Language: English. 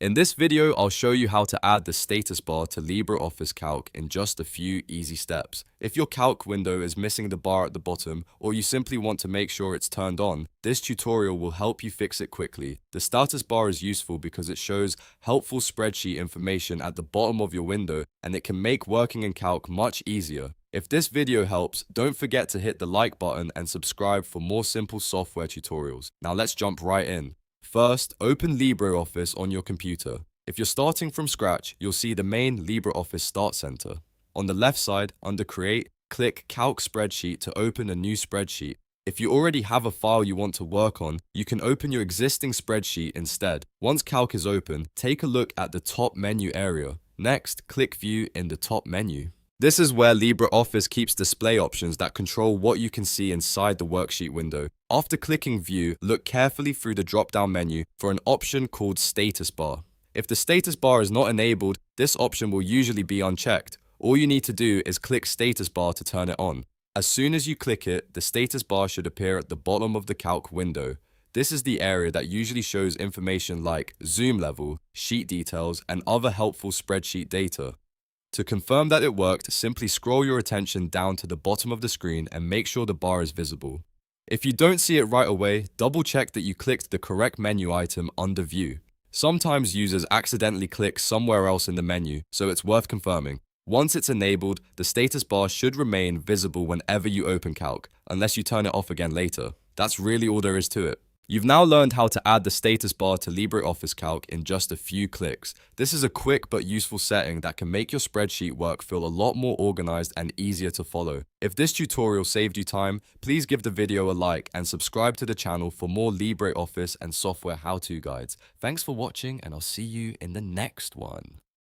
In this video, I'll show you how to add the status bar to LibreOffice Calc in just a few easy steps. If your Calc window is missing the bar at the bottom, or you simply want to make sure it's turned on, this tutorial will help you fix it quickly. The status bar is useful because it shows helpful spreadsheet information at the bottom of your window, and it can make working in Calc much easier. If this video helps, don't forget to hit the like button and subscribe for more simple software tutorials. Now let's jump right in. First, open LibreOffice on your computer. If you're starting from scratch, you'll see the main LibreOffice Start Center. On the left side, under Create, click Calc Spreadsheet to open a new spreadsheet. If you already have a file you want to work on, you can open your existing spreadsheet instead. Once Calc is open, take a look at the top menu area. Next, click View in the top menu. This is where LibreOffice keeps display options that control what you can see inside the worksheet window. After clicking View, look carefully through the drop-down menu for an option called Status Bar. If the status bar is not enabled, this option will usually be unchecked. All you need to do is click Status Bar to turn it on. As soon as you click it, the status bar should appear at the bottom of the Calc window. This is the area that usually shows information like zoom level, sheet details, and other helpful spreadsheet data. To confirm that it worked, simply scroll your attention down to the bottom of the screen and make sure the bar is visible. If you don't see it right away, double check that you clicked the correct menu item under View. Sometimes users accidentally click somewhere else in the menu, so it's worth confirming. Once it's enabled, the status bar should remain visible whenever you open Calc, unless you turn it off again later. That's really all there is to it. You've now learned how to add the status bar to LibreOffice Calc in just a few clicks. This is a quick but useful setting that can make your spreadsheet work feel a lot more organized and easier to follow. If this tutorial saved you time, please give the video a like and subscribe to the channel for more LibreOffice and software how-to guides. Thanks for watching, and I'll see you in the next one.